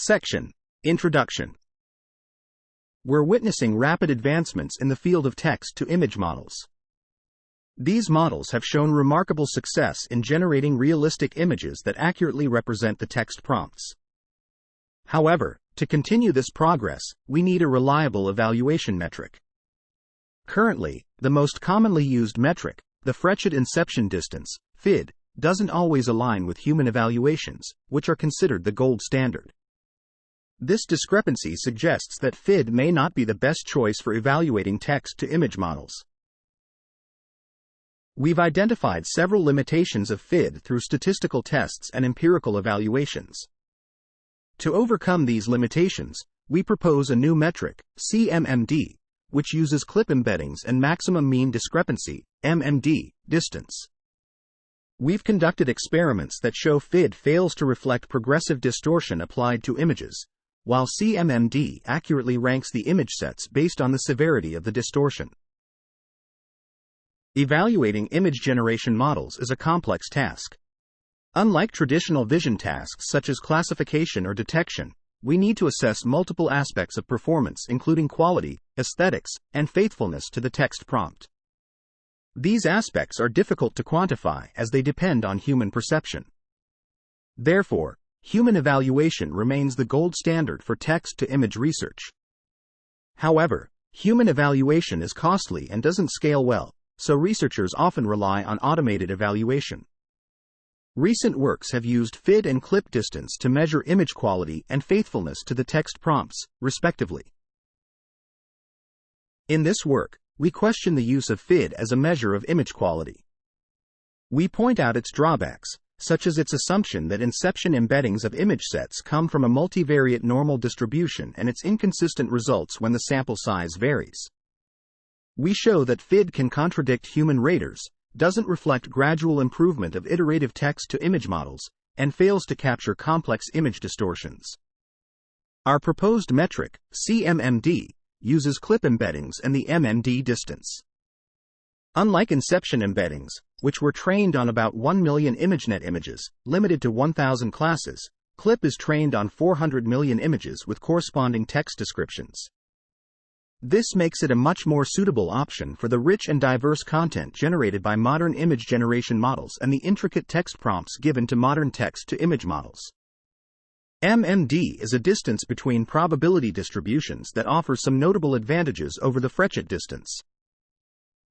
Section: Introduction. We're witnessing rapid advancements in the field of text-to-image models. These models have shown remarkable success in generating realistic images that accurately represent the text prompts. However, to continue this progress, we need a reliable evaluation metric. Currently, the most commonly used metric, the Fréchet Inception Distance, FID, doesn't always align with human evaluations, which are considered the gold standard. This discrepancy suggests that FID may not be the best choice for evaluating text-to-image models. We've identified several limitations of FID through statistical tests and empirical evaluations. To overcome these limitations, we propose a new metric, CMMD, which uses clip embeddings and maximum mean discrepancy, MMD, distance. We've conducted experiments that show FID fails to reflect progressive distortion applied to images, while CMMD accurately ranks the image sets based on the severity of the distortion. Evaluating image generation models is a complex task. Unlike traditional vision tasks such as classification or detection, we need to assess multiple aspects of performance including quality, aesthetics, and faithfulness to the text prompt. These aspects are difficult to quantify as they depend on human perception. Therefore, human evaluation remains the gold standard for text-to-image research. However, human evaluation is costly and doesn't scale well, so researchers often rely on automated evaluation. Recent works have used FID and clip distance to measure image quality and faithfulness to the text prompts, respectively. In this work, we question the use of FID as a measure of image quality. We point out its drawbacks, such as its assumption that inception embeddings of image sets come from a multivariate normal distribution and its inconsistent results when the sample size varies. We show that FID can contradict human raters, doesn't reflect gradual improvement of iterative text-to-image models, and fails to capture complex image distortions. Our proposed metric, CMMD, uses clip embeddings and the MMD distance. Unlike inception embeddings, which were trained on about 1 million ImageNet images, limited to 1,000 classes, clip is trained on 400 million images with corresponding text descriptions. This makes it a much more suitable option for the rich and diverse content generated by modern image generation models and the intricate text prompts given to modern text-to-image models. MMD is a distance between probability distributions that offers some notable advantages over the Fréchet distance.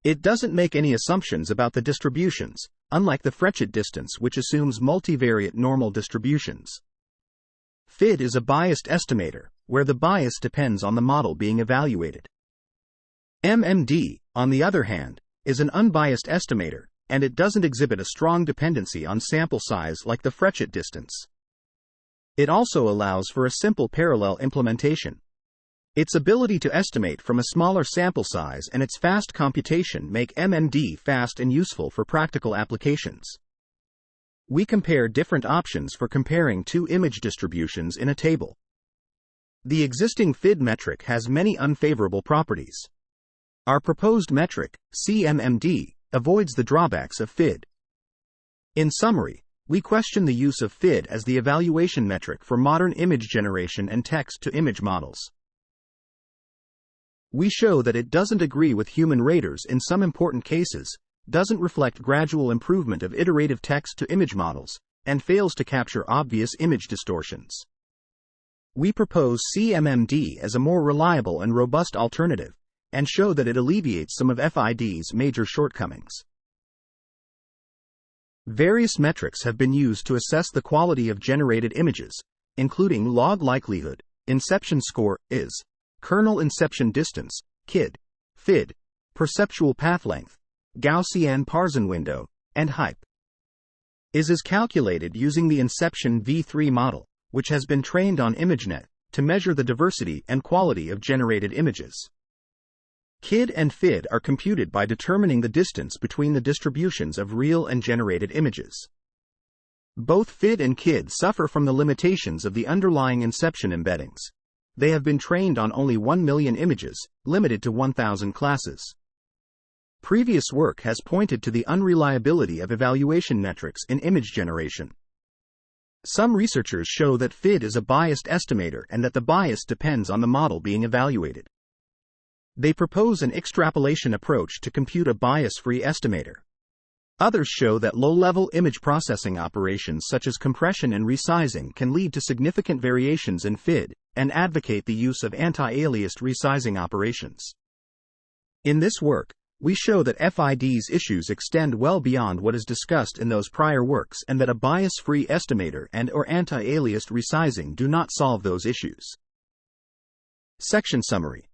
It doesn't make any assumptions about the distributions, unlike the Fréchet distance which assumes multivariate normal distributions. FID is a biased estimator, where the bias depends on the model being evaluated. MMD, on the other hand, is an unbiased estimator, and it doesn't exhibit a strong dependency on sample size like the Fréchet distance. It also allows for a simple parallel implementation. Its ability to estimate from a smaller sample size and its fast computation make MMD fast and useful for practical applications. We compare different options for comparing two image distributions in a table. The existing FID metric has many unfavorable properties. Our proposed metric, CMMD, avoids the drawbacks of FID. In summary, we question the use of FID as the evaluation metric for modern image generation and text-to-image models. We show that it doesn't agree with human raters in some important cases, doesn't reflect gradual improvement of iterative text-to-image models, and fails to capture obvious image distortions. We propose CMMD as a more reliable and robust alternative, and show that it alleviates some of FID's major shortcomings. Various metrics have been used to assess the quality of generated images, including log likelihood, inception score, IS, kernel inception distance, KID, FID, perceptual path length, Gaussian Parsen window, and hype. IS is calculated using the Inception v3 model, which has been trained on ImageNet, to measure the diversity and quality of generated images. KID and FID are computed by determining the distance between the distributions of real and generated images. Both FID and KID suffer from the limitations of the underlying inception embeddings. They have been trained on only 1 million images, limited to 1,000 classes. Previous work has pointed to the unreliability of evaluation metrics in image generation. Some researchers show that FID is a biased estimator and that the bias depends on the model being evaluated. They propose an extrapolation approach to compute a bias-free estimator. Others show that low-level image processing operations such as compression and resizing can lead to significant variations in FID, and advocate the use of anti-aliased resizing operations. In this work, we show that FID's issues extend well beyond what is discussed in those prior works and that a bias-free estimator and/or anti-aliased resizing do not solve those issues. Section summary.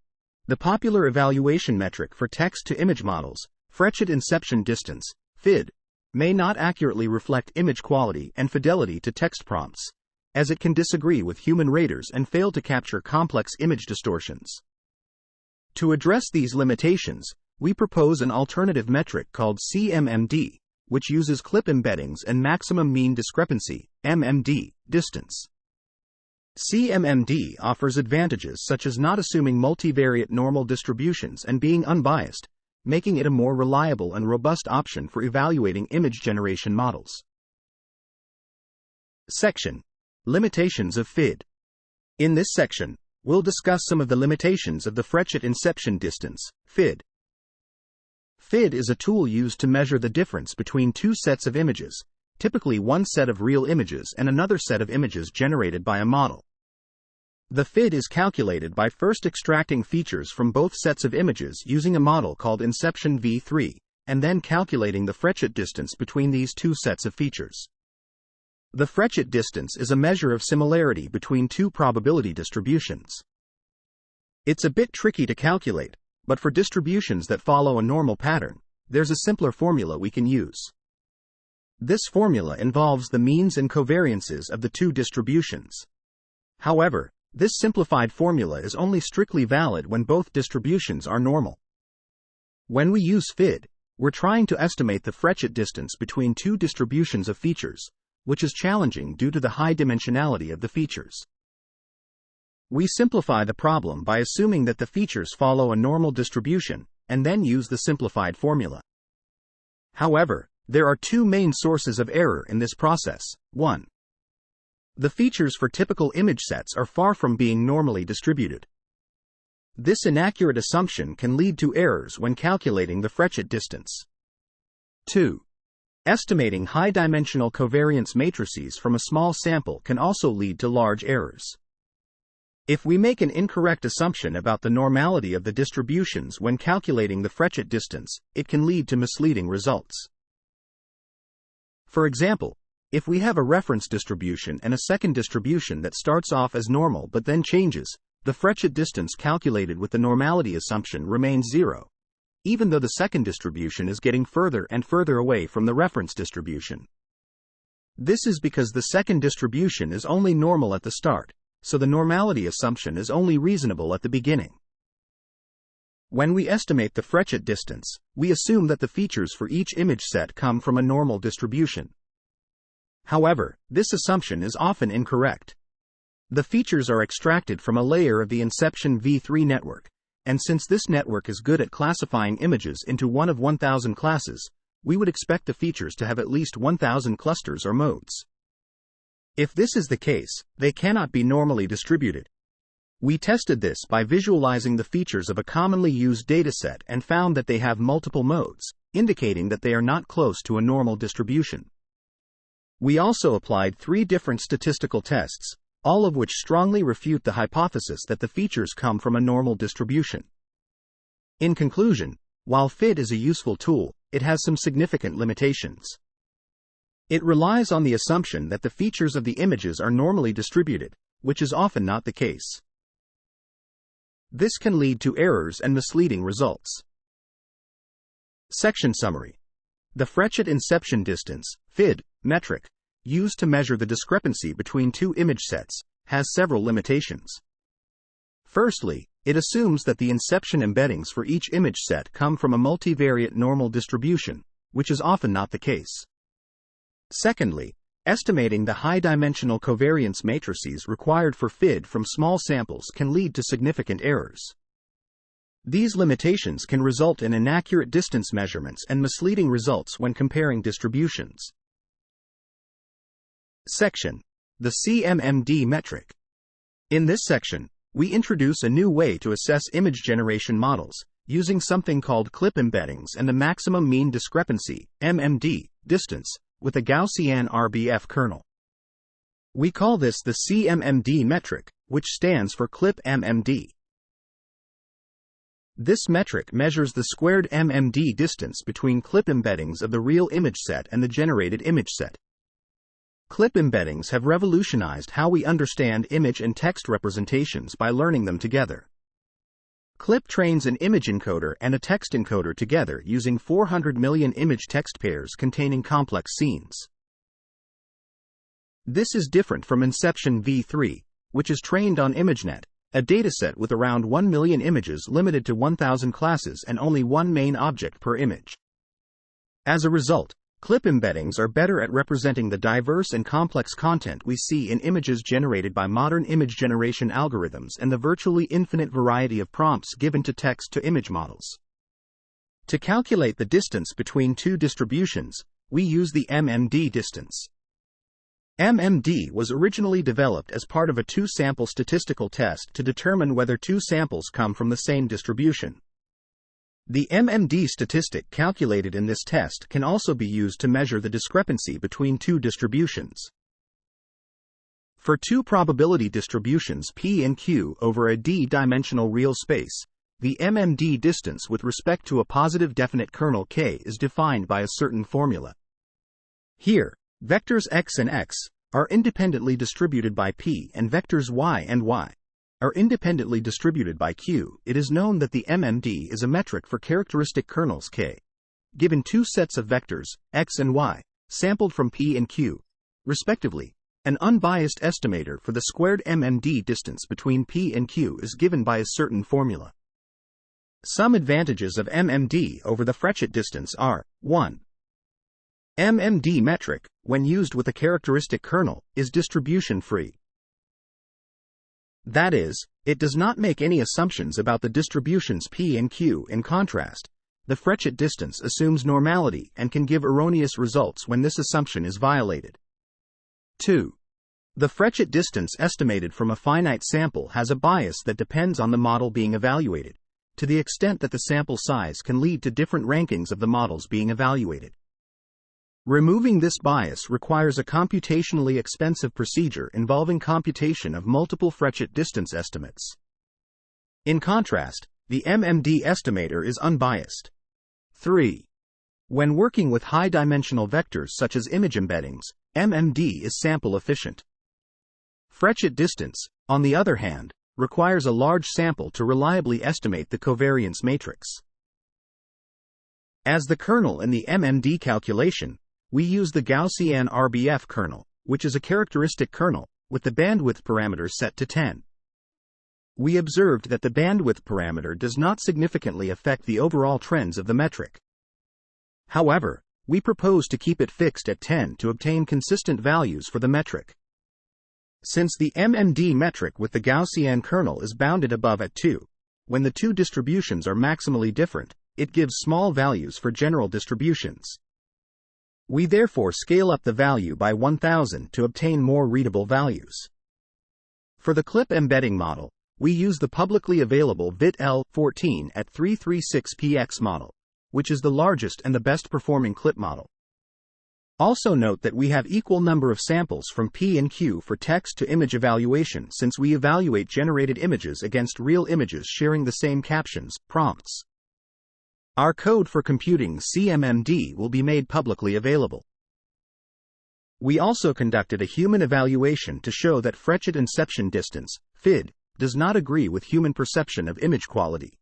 The popular evaluation metric for text-to-image models, Fréchet Inception Distance, FID, may not accurately reflect image quality and fidelity to text prompts, as it can disagree with human raters and fail to capture complex image distortions. To address these limitations, we propose an alternative metric called CMMD, which uses clip embeddings and maximum mean discrepancy, MMD, distance. CMMD offers advantages such as not assuming multivariate normal distributions and being unbiased, making it a more reliable and robust option for evaluating image generation models. Section: Limitations of FID. In this section, we'll discuss some of the limitations of the Fréchet Inception Distance, FID. FID is a tool used to measure the difference between two sets of images, typically one set of real images and another set of images generated by a model. The FID is calculated by first extracting features from both sets of images using a model called Inception v3, and then calculating the Fréchet distance between these two sets of features. The Fréchet distance is a measure of similarity between two probability distributions. It's a bit tricky to calculate, but for distributions that follow a normal pattern, there's a simpler formula we can use. This formula involves the means and covariances of the two distributions. However, this simplified formula is only strictly valid when both distributions are normal. When we use FID, we're trying to estimate the Fréchet distance between two distributions of features, which is challenging due to the high dimensionality of the features. We simplify the problem by assuming that the features follow a normal distribution, and then use the simplified formula. However, there are two main sources of error in this process. 1. The features for typical image sets are far from being normally distributed. This inaccurate assumption can lead to errors when calculating the Fréchet distance. 2. Estimating high-dimensional covariance matrices from a small sample can also lead to large errors. If we make an incorrect assumption about the normality of the distributions when calculating the Fréchet distance, it can lead to misleading results. For example, if we have a reference distribution and a second distribution that starts off as normal but then changes, the Fréchet distance calculated with the normality assumption remains 0, even though the second distribution is getting further and further away from the reference distribution. This is because the second distribution is only normal at the start, so the normality assumption is only reasonable at the beginning. When we estimate the Fréchet distance, we assume that the features for each image set come from a normal distribution. However, this assumption is often incorrect. The features are extracted from a layer of the Inception v3 network, and since this network is good at classifying images into one of 1,000 classes, we would expect the features to have at least 1,000 clusters or modes. If this is the case, they cannot be normally distributed. We tested this by visualizing the features of a commonly used dataset and found that they have multiple modes, indicating that they are not close to a normal distribution. We also applied 3 different statistical tests, all of which strongly refute the hypothesis that the features come from a normal distribution. In conclusion, while FID is a useful tool, it has some significant limitations. It relies on the assumption that the features of the images are normally distributed, which is often not the case. This can lead to errors and misleading results. Section summary. The Fréchet Inception Distance, FID, metric, used to measure the discrepancy between two image sets, has several limitations. Firstly, it assumes that the inception embeddings for each image set come from a multivariate normal distribution, which is often not the case. Secondly, estimating the high-dimensional covariance matrices required for FID from small samples can lead to significant errors. These limitations can result in inaccurate distance measurements and misleading results when comparing distributions. Section: The CMMD metric. In this section, we introduce a new way to assess image generation models, using something called clip embeddings and the maximum mean discrepancy, MMD, distance, with a Gaussian RBF kernel. We call this the CMMD metric, which stands for clip MMD. This metric measures the squared MMD distance between clip embeddings of the real image set and the generated image set. Clip embeddings have revolutionized how we understand image and text representations by learning them together. Clip trains an image encoder and a text encoder together using 400 million image text pairs containing complex scenes. This is different from Inception v3, which is trained on ImageNet, a dataset with around 1 million images limited to 1,000 classes and only one main object per image. As a result, clip embeddings are better at representing the diverse and complex content we see in images generated by modern image generation algorithms and the virtually infinite variety of prompts given to text-to-image models. To calculate the distance between two distributions, we use the MMD distance. MMD was originally developed as part of a two-sample statistical test to determine whether two samples come from the same distribution. The MMD statistic calculated in this test can also be used to measure the discrepancy between two distributions. For two probability distributions P and Q over a d-dimensional real space, the MMD distance with respect to a positive definite kernel K is defined by a certain formula. Here, vectors x and x are independently distributed by P and vectors y and y are independently distributed by Q. It is known that the MMD is a metric for characteristic kernels K. Given two sets of vectors, x and y, sampled from P and Q, respectively, an unbiased estimator for the squared MMD distance between P and Q is given by a certain formula. Some advantages of MMD over the Fréchet distance are: 1. MMD metric, when used with a characteristic kernel, is distribution-free. That is, it does not make any assumptions about the distributions P and Q. In contrast, the Fréchet distance assumes normality and can give erroneous results when this assumption is violated. 2. The Fréchet distance estimated from a finite sample has a bias that depends on the model being evaluated, to the extent that the sample size can lead to different rankings of the models being evaluated. Removing this bias requires a computationally expensive procedure involving computation of multiple Fréchet distance estimates. In contrast, the MMD estimator is unbiased. 3. When working with high-dimensional vectors such as image embeddings, MMD is sample efficient. Fréchet distance, on the other hand, requires a large sample to reliably estimate the covariance matrix. As the kernel in the MMD calculation, we use the Gaussian RBF kernel, which is a characteristic kernel, with the bandwidth parameter set to 10. We observed that the bandwidth parameter does not significantly affect the overall trends of the metric. However, we propose to keep it fixed at 10 to obtain consistent values for the metric. Since the MMD metric with the Gaussian kernel is bounded above at 2, when the two distributions are maximally different, it gives small values for general distributions. We therefore scale up the value by 1000 to obtain more readable values. For the clip embedding model, we use the publicly available VIT-L14 at 336px model, which is the largest and the best performing clip model. Also note that we have equal number of samples from P and Q for text-to-image evaluation, since we evaluate generated images against real images sharing the same captions, prompts. Our code for computing CMMD will be made publicly available. We also conducted a human evaluation to show that Fréchet Inception Distance, FID, does not agree with human perception of image quality.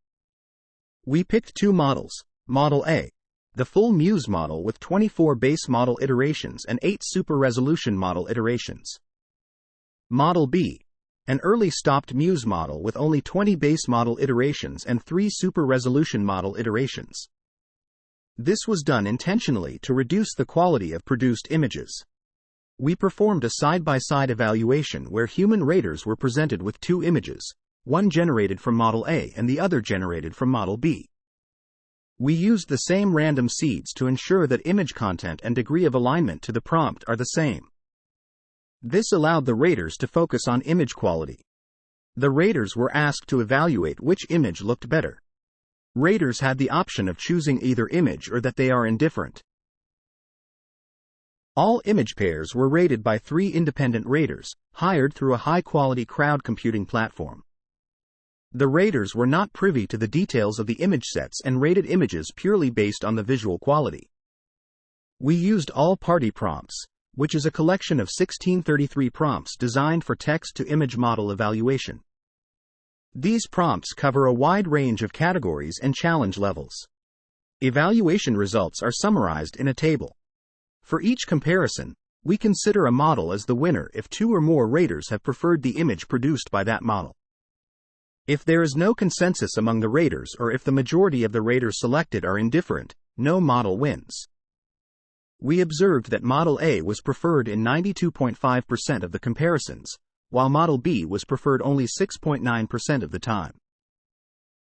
We picked two models: Model A, the full Muse model with 24 base model iterations and 8 super resolution model iterations. Model B, an early stopped Muse model with only 20 base model iterations and 3 super resolution model iterations. This was done intentionally to reduce the quality of produced images. We performed a side-by-side evaluation where human raters were presented with two images, one generated from Model A and the other generated from Model B. We used the same random seeds to ensure that image content and degree of alignment to the prompt are the same. This allowed the raters to focus on image quality. The raters were asked to evaluate which image looked better. Raters had the option of choosing either image or that they are indifferent. All image pairs were rated by 3 independent raters, hired through a high-quality crowd computing platform. The raters were not privy to the details of the image sets and rated images purely based on the visual quality. We used all-party prompts, which is a collection of 1633 prompts designed for text-to-image model evaluation. These prompts cover a wide range of categories and challenge levels. Evaluation results are summarized in a table. For each comparison, we consider a model as the winner if 2 or more raters have preferred the image produced by that model. If there is no consensus among the raters or if the majority of the raters selected are indifferent, no model wins. We observed that Model A was preferred in 92.5% of the comparisons, while Model B was preferred only 6.9% of the time.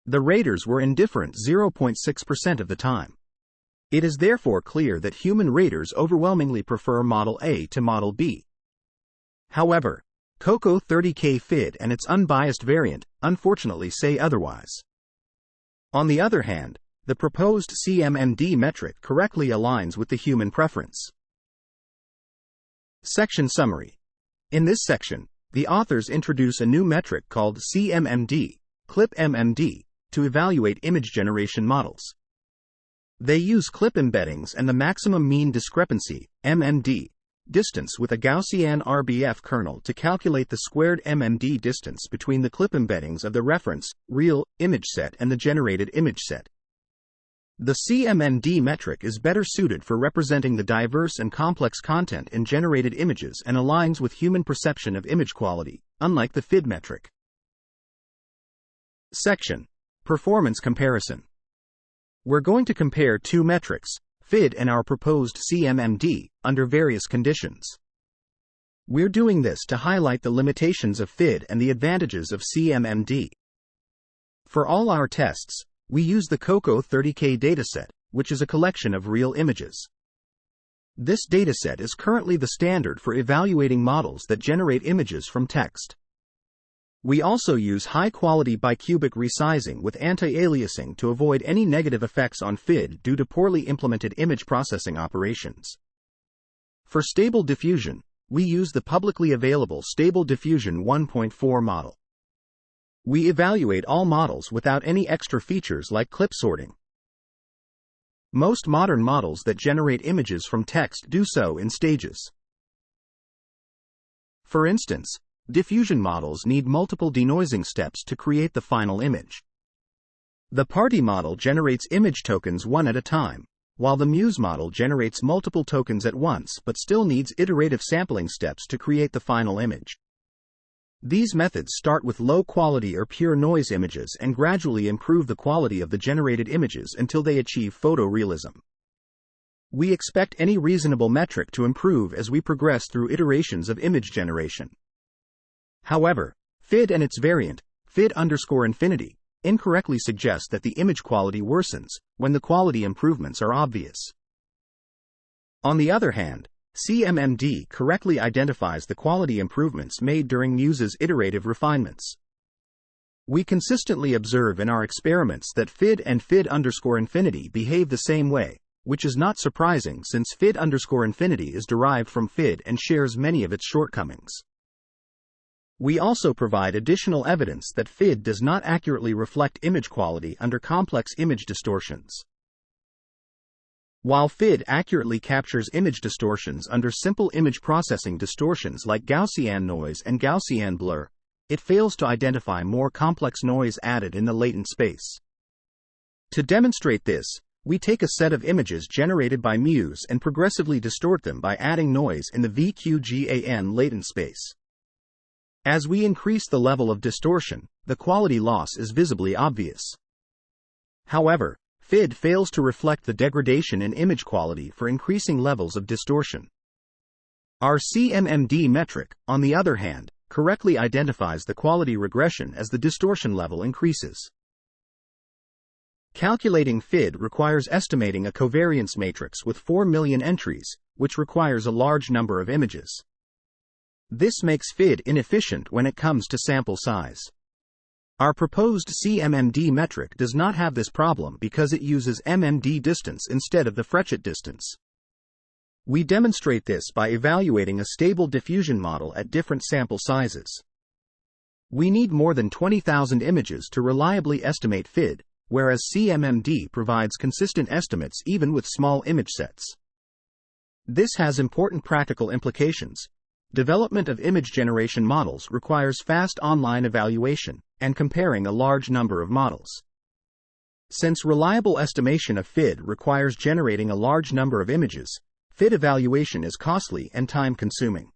The raters were indifferent 0.6% of the time. It is therefore clear that human raters overwhelmingly prefer Model A to Model B. However, COCO 30K FID and its unbiased variant, unfortunately, say otherwise. On the other hand, the proposed CMMD metric correctly aligns with the human preference. Section Summary. In this section, the authors introduce a new metric called CMMD, clip MMD, to evaluate image generation models. They use clip embeddings and the maximum mean discrepancy, MMD, distance with a Gaussian RBF kernel to calculate the squared MMD distance between the clip embeddings of the reference, real, image set and the generated image set. The CMMD metric is better suited for representing the diverse and complex content in generated images and aligns with human perception of image quality, unlike the FID metric. Section: Performance Comparison. We're going to compare 2 metrics, FID and our proposed CMMD, under various conditions. We're doing this to highlight the limitations of FID and the advantages of CMMD. For all our tests, we use the COCO 30K dataset, which is a collection of real images. This dataset is currently the standard for evaluating models that generate images from text. We also use high-quality bicubic resizing with anti-aliasing to avoid any negative effects on FID due to poorly implemented image processing operations. For stable diffusion, we use the publicly available Stable Diffusion 1.4 model. We evaluate all models without any extra features like clip sorting. Most modern models that generate images from text do so in stages. For instance, diffusion models need multiple denoising steps to create the final image. The party model generates image tokens one at a time, while the Muse model generates multiple tokens at once but still needs iterative sampling steps to create the final image. These methods start with low-quality or pure noise images and gradually improve the quality of the generated images until they achieve photorealism. We expect any reasonable metric to improve as we progress through iterations of image generation. However, FID and its variant, FID_infinity, incorrectly suggest that the image quality worsens when the quality improvements are obvious. On the other hand, CMMD correctly identifies the quality improvements made during Muse's iterative refinements. We consistently observe in our experiments that FID and FID_infinity behave the same way, which is not surprising since FID_infinity is derived from FID and shares many of its shortcomings. We also provide additional evidence that FID does not accurately reflect image quality under complex image distortions. While FID accurately captures image distortions under simple image processing distortions like Gaussian noise and Gaussian blur, it fails to identify more complex noise added in the latent space. To demonstrate this, we take a set of images generated by Muse and progressively distort them by adding noise in the VQGAN latent space. As we increase the level of distortion, the quality loss is visibly obvious. However, FID fails to reflect the degradation in image quality for increasing levels of distortion. Our CMMD metric, on the other hand, correctly identifies the quality regression as the distortion level increases. Calculating FID requires estimating a covariance matrix with 4 million entries, which requires a large number of images. This makes FID inefficient when it comes to sample size. Our proposed CMMD metric does not have this problem because it uses MMD distance instead of the Fréchet distance. We demonstrate this by evaluating a stable diffusion model at different sample sizes. We need more than 20,000 images to reliably estimate FID, whereas CMMD provides consistent estimates even with small image sets. This has important practical implications. Development of image generation models requires fast online evaluation and comparing a large number of models. Since reliable estimation of FID requires generating a large number of images, FID evaluation is costly and time-consuming.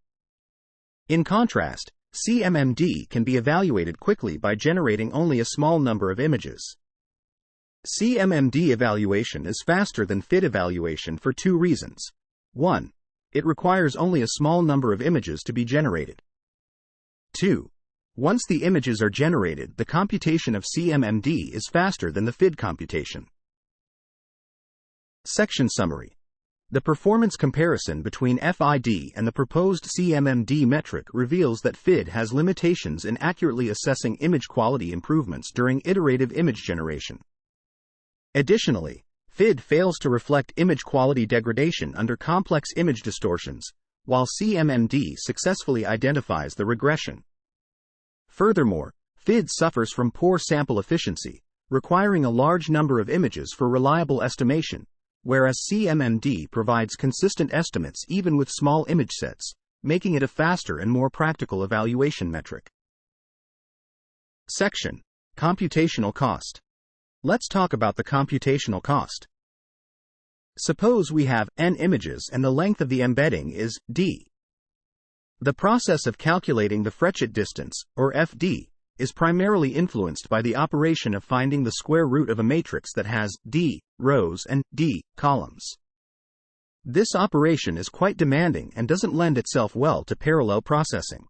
In contrast, CMMD can be evaluated quickly by generating only a small number of images. CMMD evaluation is faster than FID evaluation for two reasons. 1. It requires only a small number of images to be generated. 2. Once the images are generated, the computation of CMMD is faster than the FID computation. Section Summary. The performance comparison between FID and the proposed CMMD metric reveals that FID has limitations in accurately assessing image quality improvements during iterative image generation. Additionally, FID fails to reflect image quality degradation under complex image distortions, while CMMD successfully identifies the regression. Furthermore, FID suffers from poor sample efficiency, requiring a large number of images for reliable estimation, whereas CMMD provides consistent estimates even with small image sets, making it a faster and more practical evaluation metric. Section: Computational cost. Let's talk about the computational cost. Suppose we have n images and the length of the embedding is d. The process of calculating the Fréchet distance, or FD, is primarily influenced by the operation of finding the square root of a matrix that has d rows and d columns. This operation is quite demanding and doesn't lend itself well to parallel processing.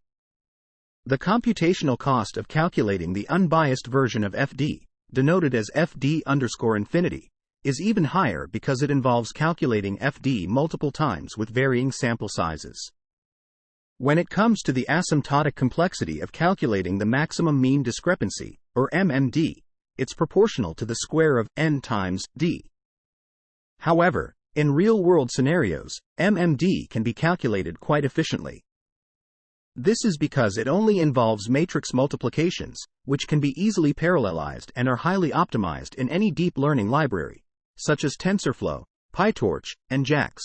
The computational cost of calculating the unbiased version of FD, denoted as FD_infinity, is even higher because it involves calculating FD multiple times with varying sample sizes. When it comes to the asymptotic complexity of calculating the maximum mean discrepancy, or MMD, it's proportional to the square of n times d. However, in real-world scenarios, MMD can be calculated quite efficiently. This is because it only involves matrix multiplications, which can be easily parallelized and are highly optimized in any deep learning library, such as TensorFlow, PyTorch, and JAX.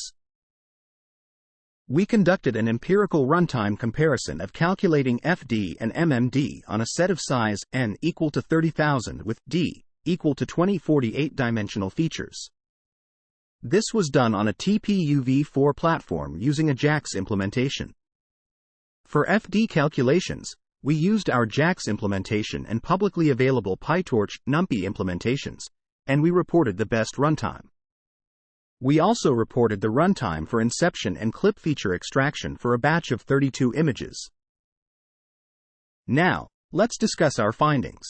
We conducted an empirical runtime comparison of calculating FD and MMD on a set of size n equal to 30,000 with d equal to 2048 dimensional features. This was done on a TPU-v4 platform using a JAX implementation. For FD calculations, we used our JAX implementation and publicly available PyTorch NumPy implementations, and we reported the best runtime. We also reported the runtime for inception and clip feature extraction for a batch of 32 images. Now, let's discuss our findings.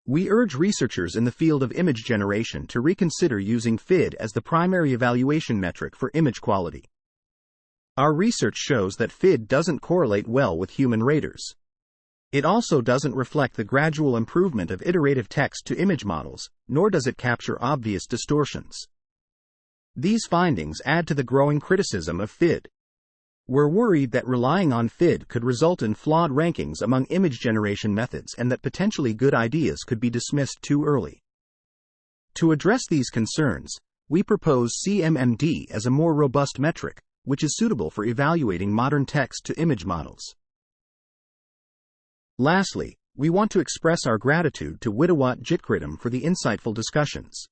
We urge researchers in the field of image generation to reconsider using FID as the primary evaluation metric for image quality. Our research shows that FID doesn't correlate well with human raters. It also doesn't reflect the gradual improvement of iterative text-to-image models, nor does it capture obvious distortions. These findings add to the growing criticism of FID. We're worried that relying on FID could result in flawed rankings among image generation methods and that potentially good ideas could be dismissed too early. To address these concerns, we propose CMMD as a more robust metric, which is suitable for evaluating modern text-to-image models. Lastly, we want to express our gratitude to Widawat Jitkritam for the insightful discussions.